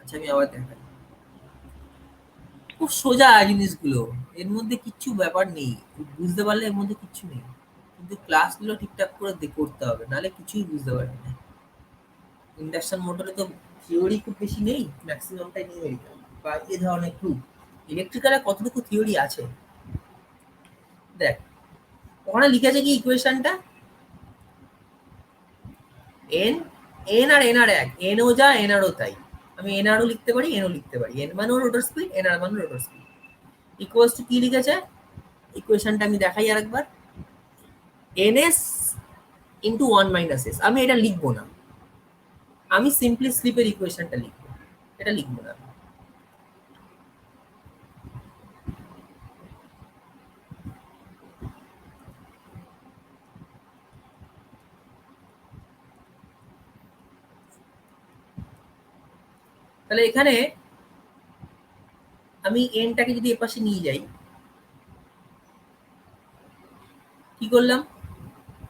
আচ্ছা আমি আবার দেখাই, খুব সোজা জিনিসগুলো, এর মধ্যে কিচ্ছু ব্যাপার নেই, বুঝতে পারলে এর মধ্যে কিচ্ছু নেই, কিন্তু ক্লাসগুলো ঠিকঠাক করে করতে হবে, নাহলে কিছুই বুঝতে পারবি না, ইন্ডাকশন মোটরে তো থিওরি খুব বেশি নেই, ম্যাক্সিমামটাই নিউমেরিক্যাল বা এই ধরনের প্রুফ, ইলেকট্রিক্যালে কতটুকু থিওরি আছে, দেখ ওখানে লিখেছে কি ইকুয়েশনটা, এন, এন আর এন আর এক, এনও যা এনআরও তাই, আমি এনআরও লিখতে পারি এনও লিখতে পারি, এন মানেও রোটার স্পিড, এনআর মানেও রোটার স্পিড, ইকুয়ালস টু কি লিখেছে, ইকুয়েশনটা আমি দেখাই আরেকবার, NS into one minus S, আমি এটা লিখবো না, আমি সিম্পলি স্লিপের ইকুয়েশনটা লিখবো, এটা লিখবো না, তাহলে এখানে আমি এনটাকে যদি এপাশে নিয়ে যাই কি করলাম,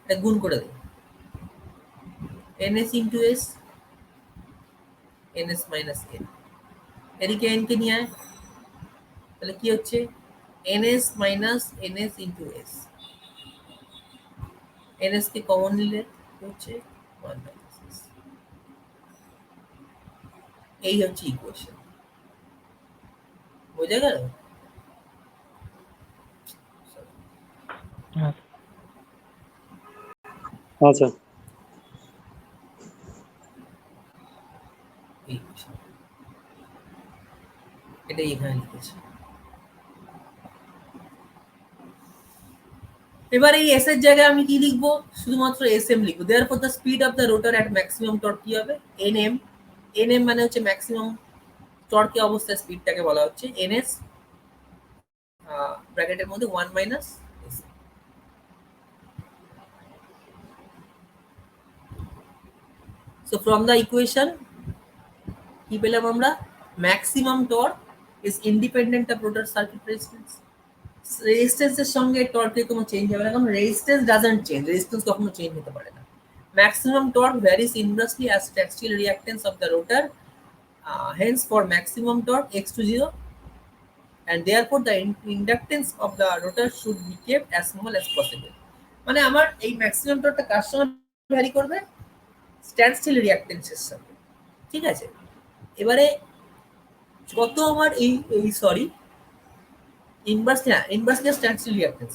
এটা গুণ করে দেব, ns into S, ns minus N, এদিকে n কে নিয়ে আয়, তাহলে কি হচ্ছে ns minus ns into S, ns কে কমন নিলে হচ্ছে 1 মাইনাস এস। এই হচ্ছে ইকুয়েশন, বোঝা গেল? হ্যাঁ আচ্ছা এই equation। এটাই এখানে লিখেছি। এবার এই এস এর জায়গায় আমি কি লিখবো? শুধুমাত্র এস এম লিখবো। Therefore the speed of the rotor at maximum torque কি হবে? এনএম। এনএম মানে হচ্ছে ম্যাক্সিমাম টর্কে অবস্থায় স্পিডটাকে বলা হচ্ছে এনএস, ব্র্যাকেটের মধ্যে 1 minus S. So from the equation কি পেলাম আমরা? Maximum torque is independent of rotor circuit resistance. রেজিস্ট্যান্সের সঙ্গে টর্কের কোনো চেঞ্জ হবে না, কারণ রেজিস্ট্যান্স ডাজন্ট চেঞ্জ, রেজিস্ট্যান্স কখনো চেঞ্জ হতে পারে না। Maximum torque varies inversely as textile reactance of the rotor, hence for maximum torque x to 0, and therefore the inductance of the rotor should be kept as small as possible. মানে আমার এই ম্যাক্সিমাম টর্কটা কার সঙ্গে ভ্যারি করবে? স্ট্যান্ড স্টিল রিঅ্যাক্ট্যান্সের সঙ্গে, ঠিক আছে? এবারে যত আমার এই sorry inversely stand still reactance,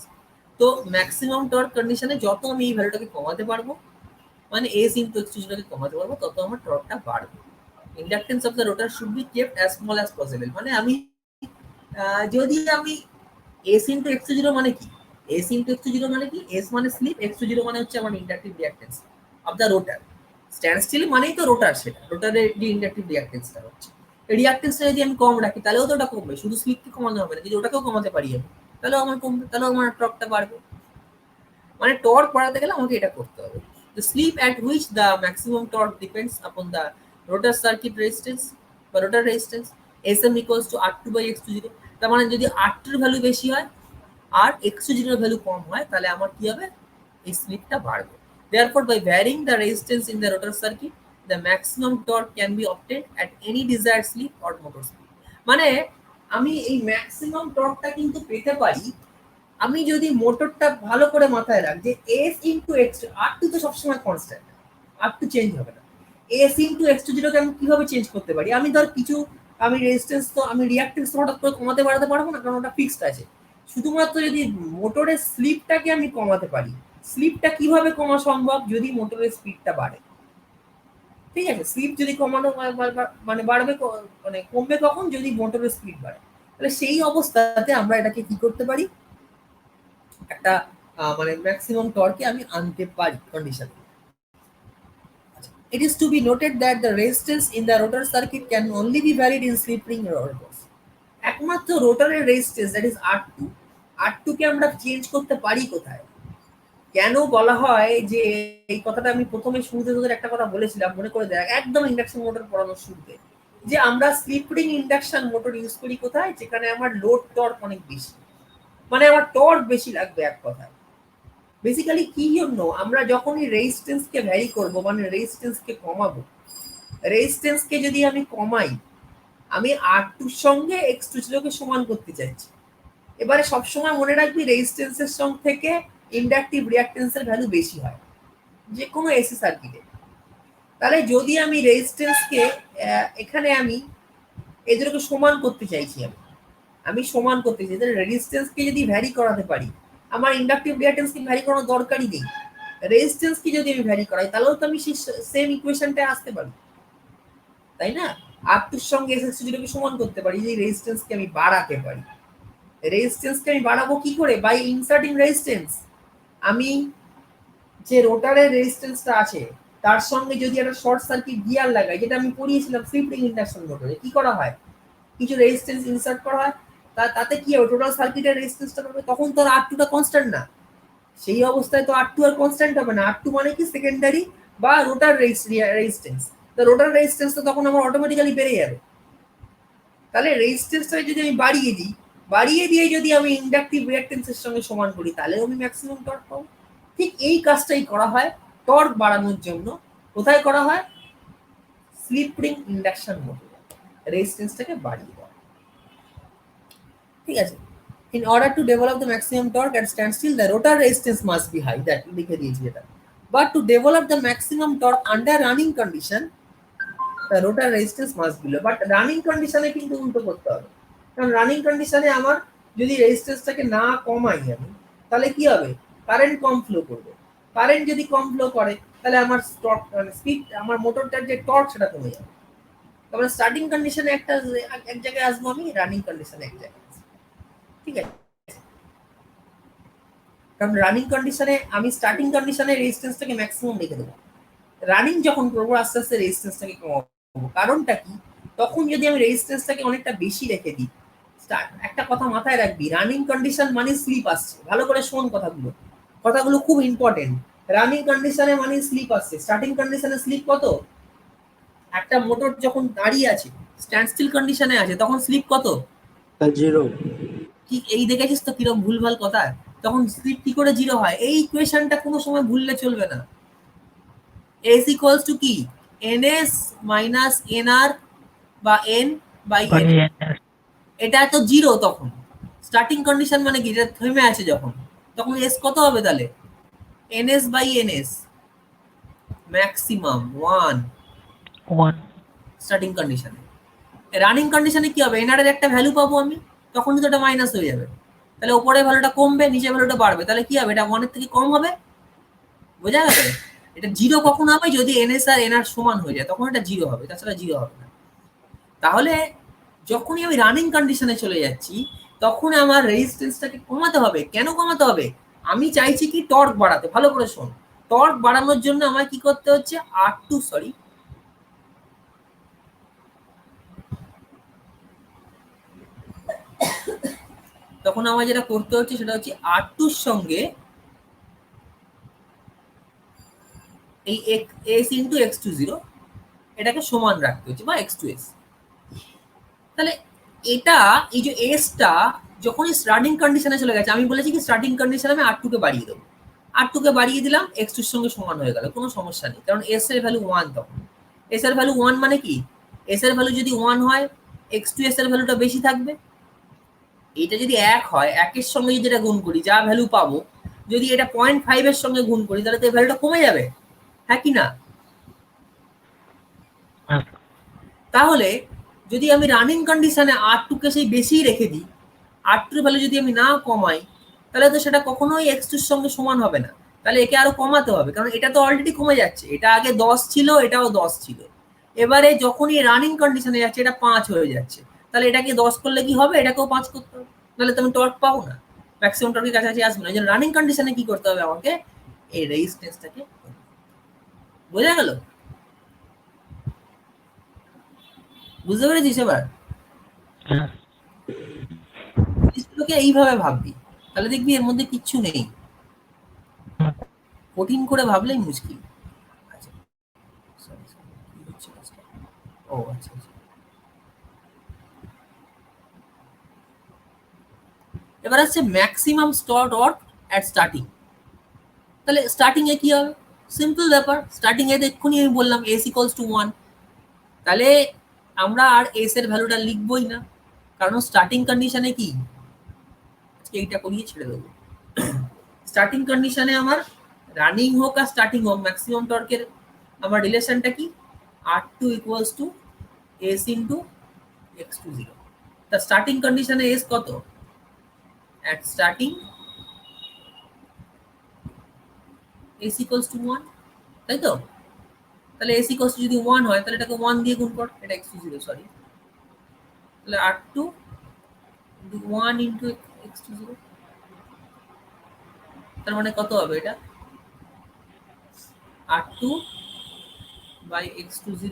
তো ম্যাক্সিমাম টর্ক কন্ডিশনে যত আমি এই ভ্যালুটাকে কমাতে পারবো, মানে এস ইনটু এক্স টু 0 কে কমাতে পারবো, তত আমার টর্কটা বাড়বে। Inductance of the rotor should be kept as small as possible. মানে আমি যদি আমি এস ইনটু এক্স টু 0 মানে কি? এস ইনটু এক্স টু 0 মানে কি? এস মানে স্লিপ, এক্স টু 0 মানে হচ্ছে আমার inductive reactance of the rotor. Stand still মানেই তো রোটার, সেটা রোটারের যে ইন্ডাকটিভ রিঅ্যাক্ট্যান্সটা হচ্ছে। এই রিঅ্যাক্ট্যান্সটা যদি আমি কম রাখি তাহলেও তো ওটা কমবে, শুধু স্লিপকে কমানো হবে না, যদি ওটাকেও কমাতে পারি আমি তাহলেও আমার কমবে, তাহলেও আমার টর্কটা বাড়বে। মানে টর্ক বাড়াতে গেলে আমাকে এটা করতে হবে। The sleep at which the maximum torque depends upon the rotor circuit resistance বা rotor resistance, Sm equals to R2 by X20। তার মানে যদি R2 এর ভ্যালু বেশি হয় আর X20 এর ভ্যালু কম হয়, তাহলে আমার কি হবে? এই স্লিপটা বাড়বে। Therefore, by varying the resistance in the rotor circuit, the maximum torque can be obtained at any desired slip or motor speed। মানে আমি এই ম্যাক্সিমাম টর্কটা কিন্তু পেতে পারি আমি যদি মোটরটা ভালো করে মাথায় রাখ যে এস ইন্টু এক্স, আর টু তো সবসময় কনস্ট্যান্ট, আর টু চেঞ্জ হবে না। এস ইন্টু এক্স টু 0 কে আমি কিভাবে চেঞ্জ করতে পারি? আমি ধর কিছু আমি রেজিস্ট্যান্স তো আমি রিঅ্যাক্ট্যান্স তো হঠাৎ করে কমাতে বাড়াতে পারবো না, কারণ ওটা ফিক্সড আছে। শুধুমাত্র যদি মোটরের স্লিপটাকে আমি কমাতে পারি, স্লিপটা কিভাবে কমা সম্ভব? যদি মোটরের স্পিডটা বাড়ে, ঠিক আছে? স্লিপ যদি কমানো মানে বাড়বে, মানে কমবে কখন? যদি মোটরের স্পিড বাড়ে। তাহলে সেই অবস্থাতে আমরা এটাকে কি করতে পারি? একটা মানে ম্যাক্সিমাম টর্কে আমি আনতে পারি condition. It is to be noted that the resistance in the rotor circuit can only be varied in slip ring rotors. একমাত্র রোটারের resistance that is R2, R2 কে আমরা চেঞ্জ করতে পারি কোথায়? কেন বলা হয় যে এই কথাটা আমি প্রথমে শুরুতে তোদের একটা কথা বলেছিলাম, মনে করে দেখ, একদম ইন্ডাকশন মোটর পড়ানোর শুরুতে, যে আমরা slip ring induction motor use করি কোথায়? যেখানে আমার লোড টর্ক অনেক বেশি, মানে আমার টর্ক বেশি লাগবে এক কথায়। বেসিক্যালি কি জন্য? আমরা যখনই রেজিস্ট্যান্সকে ভ্যারি করব, মানে রেজিস্ট্যান্সকে কমাবো, রেজিস্ট্যান্সকে যদি আমি কমাই, আমি R2 এর সঙ্গে X2 কে সমান করতে চাইছি। এবারে সবসময় মনে রাখবি রেজিস্ট্যান্সের সঙ্গে থেকে ইন্ডাকটিভ রিঅ্যাক্ট্যান্সের ভ্যালু বেশি হয় যে কোনো এসি সার্কিটে। তাহলে যদি আমি রেজিস্ট্যান্সকে এখানে আমি এই দুটোকে সমান করতে চাইছি, আমি সমান করতে চাই, তাহলে রেজিস্ট্যান্সকে যদি ভ্যারি করাতে পারি, আমার ইন্ডাকটিভ রিঅ্যাক্ট্যান্সকে ভ্যারি করানোর দরকারই নেই। রেজিস্ট্যান্সকে যদি আমি ভ্যারি করাই তাহলেও তো আমি সেই সেম ইকুয়েশনটায় আসতে পারি, তাই না? R2 এর সঙ্গে S2 কে সমান করতে পারি যদি রেজিস্ট্যান্সকে আমি বাড়াতে পারি। রেজিস্ট্যান্সকে আমি বাড়াবো কি করে? By inserting resistance. আমি যে রোটারের রেজিস্ট্যান্সটা আছে তার সঙ্গে যদি একটা শর্ট সার্কিট গিয়ার লাগাই, যেটা আমি পড়িয়েছিলাম স্লিপ রিং ইন্ডাকশন মোটরে, কি করা হয়? কিছু রেজিস্ট্যান্স ইনসার্ট করা হয়, তাতে কি হবে? টোটাল সার্কিটের রেজিস্ট্যান্সটা পাবে, তখন তো আর R2 টা কনস্ট্যান্ট না। সেই অবস্থায় তো R2 আর কনস্ট্যান্ট হবে না। R2 মানে কি? সেকেন্ডারি বা রোটার রেজিস্ট্যান্স। তো রোটার রেজিস্ট্যান্স তো তখন আমার অটোমেটিক্যালি বেড়ে যাবে। তাহলে রেজিস্ট্যান্সটা যদি আমি বাড়িয়ে দিই, বাড়িয়ে দিয়ে যদি আমি ইন্ডাকটিভ রিঅ্যাক্ট্যান্সের সঙ্গে সমান করি, তাহলেও আমি ম্যাক্সিমাম টর্ক পাবো। ঠিক এই কাজটাই করা হয় টর্ক বাড়ানোর জন্য। কোথায় করা হয়? স্লিপ রিং ইন্ডাকশন মোটরে রেজিস্ট্যান্সটাকে বাড়িয়ে দেওয়া। ঠিক আছে। In order to develop the maximum torque at standstill, the rotor resistance must be high. That লিখে দিয়েছি এটা। But to develop the maximum torque under running condition, the rotor resistance must be low. But running condition এ কিন্তু উল্টো করতে হবে। কারণ রানিং কন্ডিশনে আমার যদি রেজিস্ট্যান্সটাকে না কমাই আমি, তাহলে কি হবে? কারেন্ট কম ফ্লো করবে। কারেন্ট যদি কম ফ্লো করে তাহলে আমার স্পিড, আমার মোটরটার যে টর্ক সেটা কমে যাবে। তারপরে স্টার্টিং কন্ডিশনে একটা এক জায়গায় আসবো আমি, রানিং কন্ডিশনে এক জায়গায় আসবো। ঠিক আছে। কারণ রানিং কন্ডিশনে আমি স্টার্টিং কন্ডিশনে রেজিস্ট্যান্সটাকে ম্যাক্সিমাম রেখে দেবো, রানিং যখন করবো আস্তে আস্তে রেজিস্ট্যান্সটাকে কমাবো। কারণটা কি? তখন যদি আমি রেজিস্ট্যান্সটাকে অনেকটা বেশি রেখে দিই, একটা কথা মাথায় রাখবি, রানিং কন্ডিশন মানে স্লিপ আসছে। ভালো করে শোন কথাগুলো, কথাগুলো খুব ইম্পর্টেন্ট। রানিং কন্ডিশনে মানে স্লিপ আসছে। স্টার্টিং কন্ডিশনে স্লিপ কত? একটা মোটর যখন দাঁড়িয়ে আছে, স্ট্যান্ড স্টিল কন্ডিশনে আছে, তখন স্লিপ কত? 0 কি এই দেখেছিস তো কিরকম ভুলভাল কথা? তখন স্লিপ কি করে 0 হয়? এই ইকুয়েশনটা কোনো সময় ভুললে চলবে না। S equals to কি? ns minus nr বা n by by n। NS. এটা তো 0 তখন। স্টার্টিং কন্ডিশন মানে কি? এটা থেমে আছে যখন, তখন s কত হবে তাহলে? ns by ns, maximum 1 1. Starting কন্ডিশনে। রানিং কন্ডিশনে কি হবে? nr এর একটা ভ্যালু পাবো আমি, তখন কিন্তু এটা মাইনাস হয়ে যাবে। তাহলে উপরে ভ্যালুটা কমবে, নিচে ভ্যালুটা বাড়বে, তাহলে কি হবে? এটা 1 এর থেকে কম হবে। বোঝা গেল? এটা 0 কখন হবে? যদি ns আর nr সমান হয়ে যায়, তখন এটা 0 হবে, তাছাড়া 0 হবে না। তাহলে যখনই আমি রানিং কন্ডিশনে চলে যাচ্ছি, তখন আমার রেজিস্ট্যান্সটাকে কমাতে হবে। কেন কমাতে হবে? আমি চাইছি কি টর্ক বাড়াতে। ভালো করে শোন, টর্ক বাড়ানোর জন্য আমার কি করতে হচ্ছে? তখন আমার যেটা করতে হচ্ছে সেটা হচ্ছে R2 এর সঙ্গে এই s ইন্টু x20 এটাকে সমান রাখতে হচ্ছে, বা x2s। তাহলে এটা, এই যে এসটা যখনই রানিং কন্ডিশনে চলে গেছে, আমি বলেছি কি স্টার্টিং কন্ডিশনে আমি R2 কে বাড়িয়ে দেবো। R2 কে বাড়িয়ে দিলাম, x2 এর সঙ্গে সমান হয়ে গেল, কোনো সমস্যা নেই। কারণ s এর ভ্যালু 1 তখন। s এর ভ্যালু 1 মানে কি? s এর ভ্যালু যদি 1 হয়, x2s এর ভ্যালুটা বেশি থাকবে। এটা যদি 1 হয়, 1 এর সঙ্গে যদি এটা গুণ করি, যা ভ্যালু পাবো, যদি এটা 0.5 এর সঙ্গে গুণ করি, তাহলে তো এই ভ্যালুটা কমে যাবে, হ্যাঁ কি না? Yes. তাহলে যদি আমি রানিং কন্ডিশনে R2 কে সেই বেশি রেখে দিই, R2 এর ভ্যালু যদি আমি না কমাই, তাহলে তো সেটা কখনোই x2 এর সঙ্গে সমান হবে না। তাহলে একে আরো কমাতে হবে, কারণ এটা তো অলরেডি কমে যাচ্ছে। এটা আগে 10 ছিল, এটাও 10 ছিল। এবারে যখনই রানিং কন্ডিশনে যাচ্ছে, এটা 5 হয়ে যাচ্ছে। তাহলে এটাকে 10 করলে কি হবে? এটাকেও 5 করতে হবে, নাহলে তুমি টর্ক পাবো না, ম্যাক্সিমাম টর্কের কাছাকাছি আসবে না। এই জন্য রানিং কন্ডিশনে কি করতে হবে আমাকে? এই রেজিস্ট্যান্সটাকে। বোঝা গেল? বুঝতে পেরেছিস এবার? Yes. জিনিসগুলোকে এইভাবে ভাববি, তাহলে দেখবি এর মধ্যে কিচ্ছু নেই। কঠিন করে ভাবলেই মুশকিল। আচ্ছা, কি হচ্ছে কাজটা? ও আচ্ছা আচ্ছা। এবার আসছে ম্যাক্সিমাম টর্ক অ্যাট স্টার্টিং। তাহলে স্টার্টিং এ কি হবে? সিম্পল ব্যাপার। স্টার্টিং এ এক্ষুনি আমি বললাম s ইকুয়ালস টু 1। তাহলে আমরা আর s এর ভ্যালুটা লিখবই না, কারণ স্টার্টিং কন্ডিশনে কি, এইটা করিয়ে ছেড়ে দেবো। স্টার্টিং কন্ডিশনে আমার রানিং হোক আর স্টার্টিং হোক, ম্যাক্সিমাম টর্কের আমার রিলেশনটা কি? R2 equals to s into x20। তা স্টার্টিং কন্ডিশনে s কত? at starting s equals to 1, তাই তো? তাহলে s equals to যদি 1 হয়, তাহলে এটাকে 1 দিয়ে গুণ কর, এটা x20 সরি। তাহলে R2 1 ইন্টু x20, তার মানে কত হবে এটা? R2 বাই x20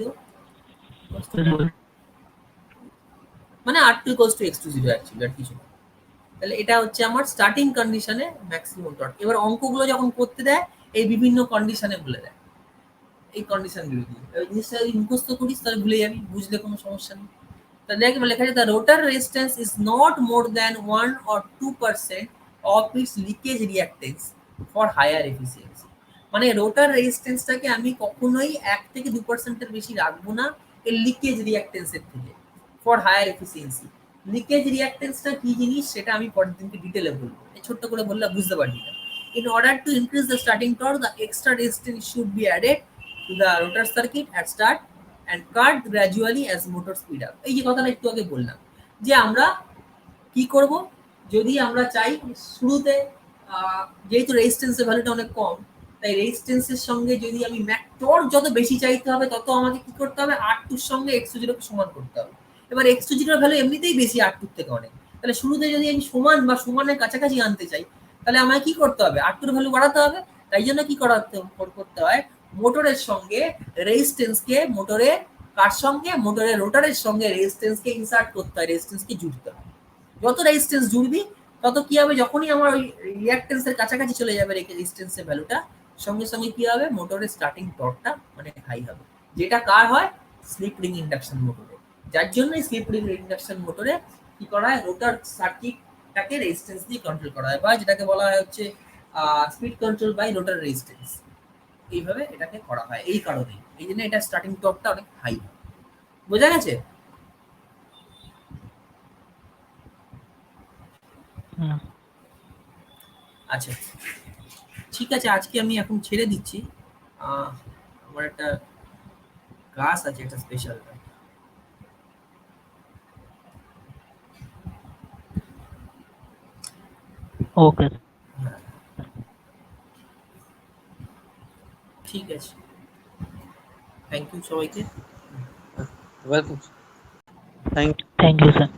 মানে R2 equals to x20 actually, আর কিছু না। তাহলে এটা হচ্ছে আমার স্টার্টিং কন্ডিশনে ম্যাক্সিমাম টর্ক। এবার অঙ্কগুলো যখন করতে দেয়, এই বিভিন্ন কন্ডিশনে বলে দেয়, এই কন্ডিশনগুলো দিয়ে জিনিসটা যদি মুখস্থ করিস তাহলে ভুলে যাবি, বুঝলে কোনো সমস্যা নেই। তাহলে দেখ লেখা আছে, the rotor resistance is not more than 1 or 2% of its leakage reactance for higher efficiency. মানে রোটার রেজিস্ট্যান্সটাকে আমি কখনোই 1 থেকে 2% এর বেশি রাখবো না এর লিকেজ রিঅ্যাক্টেন্সের থেকে ফর হায়ার এফিসিয়েন্সি। লিকেজ রিঅ্যাক্টেন্সটা কি জিনিস সেটা আমি পরের দিনকে ডিটেলে বলবো, ছোট্ট করে বললে বুঝতে পারবি না। In order to increase the starting torque, the extra resistance should be added to the rotor circuit at start and cut gradually as motor speed up. এই যে কথাটা একটু আগে বললাম যে আমরা কি করব, যদি আমরা চাই শুরুতে যেহেতু রেজিস্ট্যান্সের ভ্যালুটা অনেক কম, তাই রেজিস্ট্যান্সের সঙ্গে যদি আমি টর্ক যত বেশি চাইতে হবে তত আমাকে কি করতে হবে, R2 এর সঙ্গে X2 কে সমান করতে হবে। এবার X2 এর ভ্যালু এমনিতেই বেশি R2 থেকে অনেক, তাহলে শুরুতে যদি আমি সমান বা সমানের কাছাকাছি আনতে চাই তাহলে আমায় কি করতে হবে, R2 এর ভ্যালু বাড়াতে হবে। তাই জন্য কি করতে হয়, মোটরের সঙ্গে রেজিস্ট্যান্সকে মোটরের কার সঙ্গে, মোটরের রোটারের সঙ্গে রেজিস্ট্যান্সকে ইনসার্ট করতে হয়, রেজিস্ট্যান্সকে জুড়তে হয়। যত রেজিস্ট্যান্স জুড়বি তত কি হবে, যখনই আমার ওই রিঅ্যাক্টেন্সের কাছাকাছি চলে যাবে রেজিস্ট্যান্সের ভ্যালুটা, সঙ্গে সঙ্গে কি হবে, মোটরের স্টার্টিং টর্কটা অনেক হাই হবে, যেটা কার হয়, স্লিপ রিং ইন্ডাকশন মোটরে। যার জন্য স্লিপ রিং ইন্ডাকশন মোটরে কি করা হয়, রোটার সার্কিটটাকে রেজিস্ট্যান্স দিয়ে কন্ট্রোল করা হয়, বা যেটাকে বলা হয় হচ্ছে speed control by rotor resistance. এইভাবে এটাকে করা হয় এই কারণেই, এই জন্য এটা স্টার্টিং টর্কটা অনেক হাই। বোঝা গেছে? হুম। আচ্ছা ঠিক আছে, আজকে আমি এখন ছেড়ে দিচ্ছি, আমার একটা ক্লাস আছে, একটা স্পেশাল। ওকে। ঠিক আছে, থ্যাংক ইউ সবাইকে। Welcome. Thank thank you sir.